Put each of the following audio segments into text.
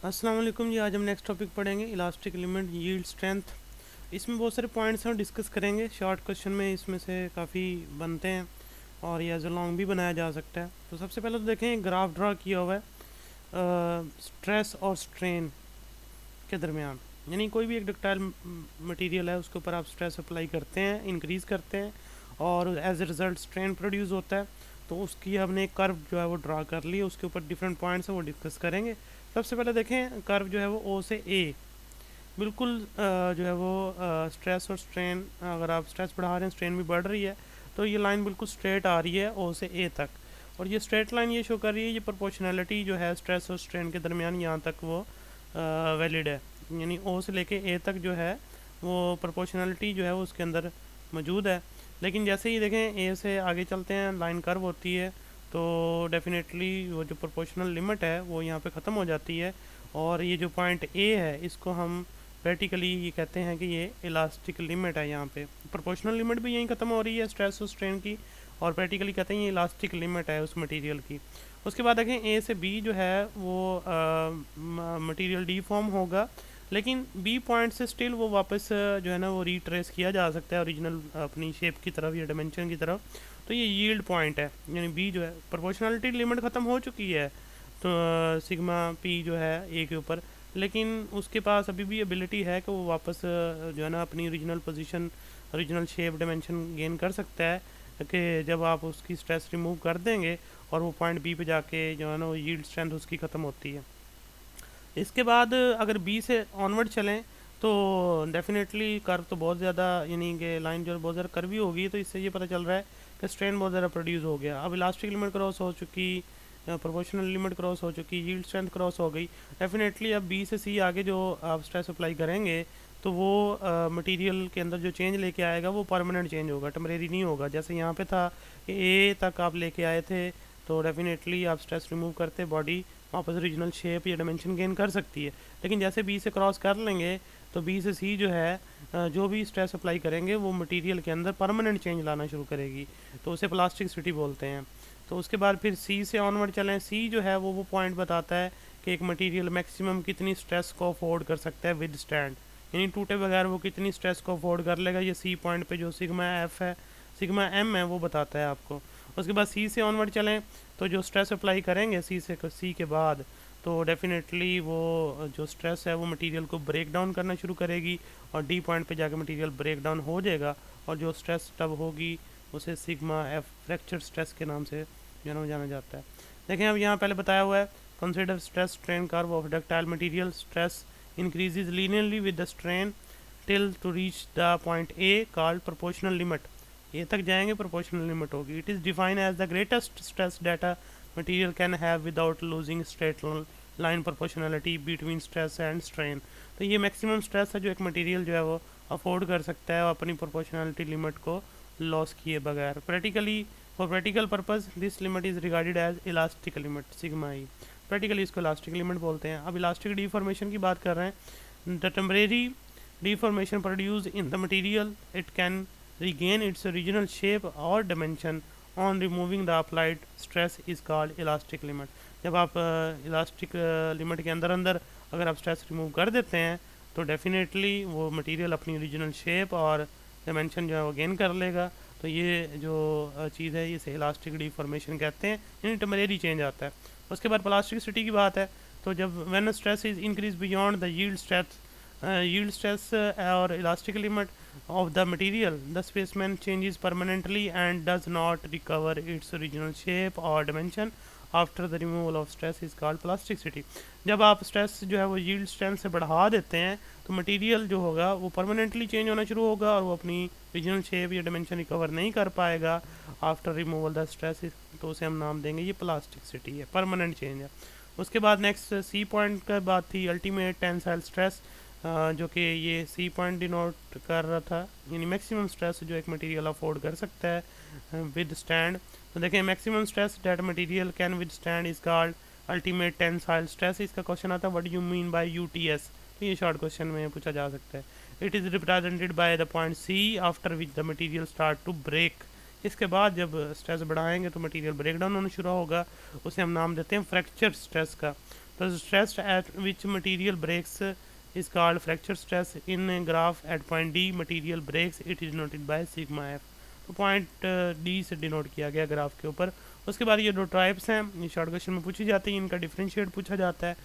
अस्सलाम वालेकुम जी। आज हम नेक्स्ट टॉपिक पढ़ेंगे इलास्टिक लिमिट यील्ड स्ट्रेंथ। इसमें बहुत सारे पॉइंट्स हम डिस्कस करेंगे। शॉर्ट क्वेश्चन में इसमें से काफ़ी बनते हैं और ये एज अ लॉन्ग भी बनाया जा सकता है। तो सबसे पहले तो देखें, ग्राफ ड्रा किया हुआ है स्ट्रेस और स्ट्रेन के दरमियान। यानी कोई भी एक डक्टाइल मटेरियल है, उसके ऊपर आप स्ट्रेस अप्लाई करते हैं, इंक्रीज़ करते हैं, और as a result strain produce होता है। तो उसकी हमने एक कर्व जो है वो ड्रा कर ली, उसके ऊपर डिफरेंट पॉइंट्स हैं वो डिस्कस करेंगे। सबसे पहले देखें, कर्व जो है वो ओ से ए बिल्कुल जो है वो स्ट्रेस और स्ट्रेन, अगर आप स्ट्रेस बढ़ा रहे हैं स्ट्रेन भी बढ़ रही है, तो ये लाइन बिल्कुल स्ट्रेट आ रही है ओ से ए तक। और ये स्ट्रेट लाइन ये शो कर रही है, ये प्रोपोर्शनैलिटी जो है स्ट्रेस और स्ट्रेन के दरमियान यहाँ तक वो वैलिड है। यानी ओ से लेके ए तक जो है वो प्रोपोर्शनैलिटी जो है वो उसके अंदर मौजूद है। लेकिन जैसे ही देखें ए से आगे चलते हैं, लाइन कर्व होती है, तो डेफिनेटली वो जो प्रोपोर्शनल लिमिट है वो यहाँ पे ख़त्म हो जाती है। और ये जो पॉइंट ए है, इसको हम प्रैक्टिकली ये कहते हैं कि ये इलास्टिक लिमिट है। यहाँ पे प्रोपोर्शनल लिमिट भी यहीं ख़त्म हो रही है स्ट्रेस और स्ट्रेन की, और प्रैक्टिकली कहते हैं ये इलास्टिक लिमिट है उस मटेरियल की। उसके बाद देखें, ए से बी जो है वो मटेरियल डी फॉर्म होगा, लेकिन बी पॉइंट से स्टिल वो वापस जो है ना वो रिट्रेस किया जा सकता है ओरिजिनल अपनी शेप की तरफ या डायमेंशन की तरफ। तो ये यील्ड पॉइंट है, यानी बी जो है प्रोपोर्शनलिटी लिमिट ख़त्म हो चुकी है, तो सिग्मा पी जो है ए के ऊपर, लेकिन उसके पास अभी भी एबिलिटी है कि वो वापस जो है ना अपनी original position, original shape dimension gain कर सकता है, कि जब आप उसकी स्ट्रेस रिमूव कर देंगे और वो पॉइंट बी पे जाके जो है ना वो यील्ड स्ट्रेंथ उसकी ख़त्म होती है। इसके बाद अगर बी से ऑनवर्ड चलें, तो डेफिनेटली कर्व तो बहुत ज़्यादा, यानी कि लाइन जो है बहुत ज़्यादा कर्वी होगी, तो इससे ये पता चल रहा है कि स्ट्रेन बहुत ज़्यादा प्रोड्यूस हो गया। अब इलास्टिक लिमिट क्रॉस हो चुकी, प्रोपोर्शनल लिमिट क्रॉस हो चुकी, यील्ड स्ट्रेंथ क्रॉस हो गई। डेफिनेटली अब बी से सी आगे जो आप स्ट्रेस अप्लाई करेंगे, तो वो मटेरियल के अंदर जो चेंज लेके आएगा वो परमानेंट चेंज होगा, टेम्परेरी नहीं होगा। जैसे यहाँ पे था कि ए तक आप लेके आए थे, तो डेफिनेटली आप स्ट्रेस रिमूव करते बॉडी वापस ओरिजिनल शेप या डायमेंशन गेन कर सकती है। लेकिन जैसे बी से क्रॉस कर लेंगे, तो बी से सी जो है जो भी स्ट्रेस अप्लाई करेंगे वो मटेरियल के अंदर परमानेंट चेंज लाना शुरू करेगी, तो उसे प्लास्टिसिटी बोलते हैं। तो उसके बाद फिर सी से ऑनवर्ड चलें, सी जो है वो पॉइंट बताता है कि एक मटेरियल मैक्सिमम कितनी स्ट्रेस को अफोर्ड कर सकता है विद स्टैंड, यानी टूटे बगैर वो कितनी स्ट्रेस को अफोर्ड कर लेगा। ये सी पॉइंट पे जो सिग्मा एफ है, सिग्मा एम है, वो बताता है आपको। उसके बाद सी से ऑनवर्ड चलें, तो जो स्ट्रेस अप्लाई करेंगे सी के बाद, तो डेफिनेटली वो जो स्ट्रेस है वो मटेरियल को ब्रेक डाउन करना शुरू करेगी, और डी पॉइंट पे जाकर मटेरियल ब्रेक डाउन हो जाएगा, और जो स्ट्रेस तब होगी उसे सिग्मा एफ फ्रैक्चर स्ट्रेस के नाम से जाना जाता है। देखें, अब यहाँ पहले बताया हुआ है, consider stress strain curve of ductile material, stress increases linearly with the strain till to reach the point A called proportional limit. A तक जाएंगे, प्रोपोर्शनल लिमिट होगी। It is define as the greatest stress that a material can have without losing straight line proportionality between stress and strain. तो ये maximum stress है जो एक material जो है वो अफोर्ड कर सकता है अपनी प्रोपोर्शनलिटी लिमिट को लॉस किए बगैर। Practically, for practical purpose this limit is regarded as elastic limit sigma E. Practically इसको इलास्टिक लिमिट बोलते हैं। अब इलास्टिक डिफॉर्मेशन की बात कर रहे हैं। The temporary deformation produced in the material, it can regain its original shape or dimension on removing the applied stress is called elastic limit। जब आप इलास्टिक लिमिट के अंदर अंदर अगर आप स्ट्रेस रिमूव कर देते हैं, तो डेफिनेटली वो मटेरियल अपनी ओरिजिनल शेप और डायमेंशन जो है वो गेन कर लेगा। तो ये जो चीज़ है इसे इलास्टिक डिफॉर्मेशन कहते हैं, यानी टेम्परेरी चेंज आता है। उसके बाद प्लास्टिसिटी की बात है, तो जब when stress is increase beyond the yield stress or elastic limit of the material, the specimen changes permanently and does not recover its original shape or dimension after the removal of stress is called plasticity। जब आप stress जो है वो yield strength से बढ़ा देते हैं, तो मटेरियल जो होगा वो परमानेंटली चेंज होना शुरू होगा, और वो अपनी ओरिजिनल शेप या डायमेंशन रिकवर नहीं कर पाएगा आफ्टर रिमूवल द स्ट्रेस। तो उसे हम नाम देंगे ये प्लास्टिसिटी है, परमानेंट चेंज है। उसके बाद नेक्स्ट सी पॉइंट का बात थी, अल्टीमेट टेंसाइल स्ट्रेस, जो कि ये सी पॉइंट डिनोट कर रहा था, यानी मैक्सिमम स्ट्रेस जो एक मटेरियल अफोर्ड कर सकता है विद स्टैंड। तो देखें, maximum stress that material can withstand is called ultimate tensile stress. इसका क्वेश्चन आता है what you mean by UTS, तो ये शॉर्ट क्वेश्चन में पूछा जा सकता है। It is represented by the point C after which the material start to break. इसके बाद जब स्ट्रेस बढ़ाएंगे तो मटेरियल ब्रेक डाउन होना शुरू होगा, उसे हम नाम देते हैं फ्रैक्चर स्ट्रेस का। तो stress at which material breaks is called fracture stress in graph at point D material breaks it is noted by sigma F. तो पॉइंट डी से डिनोट किया गया ग्राफ के ऊपर। उसके बाद ये दो टाइप्स हैं, ये शॉर्ट क्वेश्चन में पूछी जाती है, इनका डिफरेंशिएट पूछा जाता है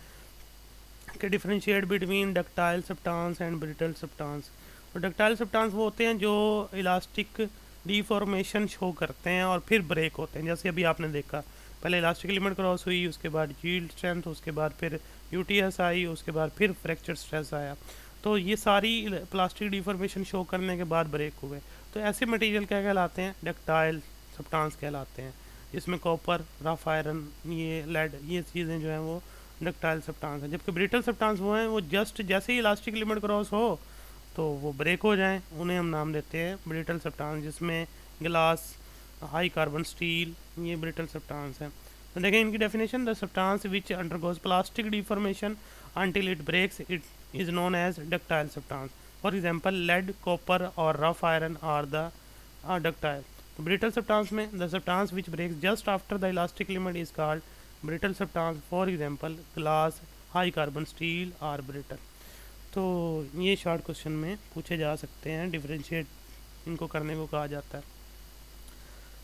कि differentiate between ductile substance and brittle substance. तो डक्टाइल सब्सटेंस वो होते हैं जो इलास्टिक डिफॉर्मेशन शो करते हैं और फिर ब्रेक होते हैं, जैसे अभी आपने देखा पहले इलास्टिक लिमिट क्रॉस हुई, उसके बाद यील्ड स्ट्रेंथ, उसके बाद फिर यूटीएस आई, उसके बाद फिर फ्रैक्चर स्ट्रेस आया। तो ये सारी प्लास्टिक डिफॉर्मेशन शो करने के बाद ब्रेक हुए। तो ऐसे मटेरियल क्या कहलाते हैं? डक्टाइल सब्सटेंस कहलाते हैं, जिसमें कॉपर, रफ आयरन, ये लेड, ये चीज़ें जो हैं वो डक्टाइल सब्सटेंस है। जबकि ब्रिटल सब्सटेंस वो हैं वो जस्ट जैसे ही इलास्टिक लिमिट क्रॉस हो तो वो ब्रेक हो जाएं, उन्हें हम नाम देते हैं ब्रिटल सब्सटेंस, जिसमें ग्लास, हाई कार्बन स्टील, ये ब्रिटल सब्सटेंस है। तो देखें इनकी definition, the substance which undergoes plastic deformation until it breaks it is known as ductile substance. For example, lead, copper or rough iron are the ductile. तो brittle substance में the substance which breaks just after the elastic limit is called brittle substance. For example, glass, high carbon steel are brittle. तो ये short question में पूछे जा सकते हैं, differentiate इनको करने को कहा जाता है।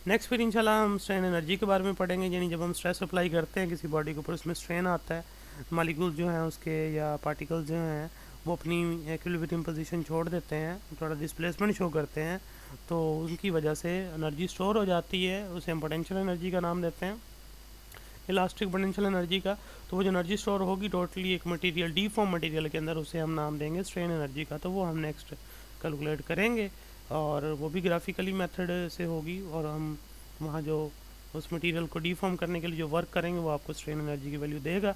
नेक्स्ट फिर इंशाल्लाह हम स्ट्रेन एनर्जी के बारे में पढ़ेंगे, यानी जब हम स्ट्रेस अप्लाई करते हैं किसी बॉडी के ऊपर, उसमें स्ट्रेन आता है, मालिक्यूल जो हैं उसके या पार्टिकल्स जो हैं वो अपनी इक्विलिब्रियम पोजीशन छोड़ देते हैं, थोड़ा डिस्प्लेसमेंट शो करते हैं, तो उनकी वजह से एनर्जी स्टोर हो जाती है, उसे हम पोटेंशियल एनर्जी का नाम देते हैं, इलास्टिक पोटेंशियल एनर्जी का। तो वो जो एनर्जी स्टोर होगी टोटली एक मटेरियल, डीफॉर्म मटेरियल के अंदर, उसे हम नाम देंगे स्ट्रेन एनर्जी का। तो वो हम नेक्स्ट कैलकुलेट करेंगे और वो भी ग्राफिकली मेथड से होगी, और हम वहाँ जो उस मटेरियल को डीफॉर्म करने के लिए जो वर्क करेंगे वो आपको स्ट्रेन एनर्जी की वैल्यू देगा।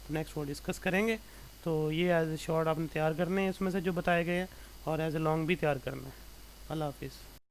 तो नेक्स्ट वो डिस्कस करेंगे। तो ये एज ए शॉर्ट आपने तैयार करने हैं इसमें से जो बताए गए हैं, और एज ए लॉन्ग भी तैयार करना है। अल्लाह हाफिज़।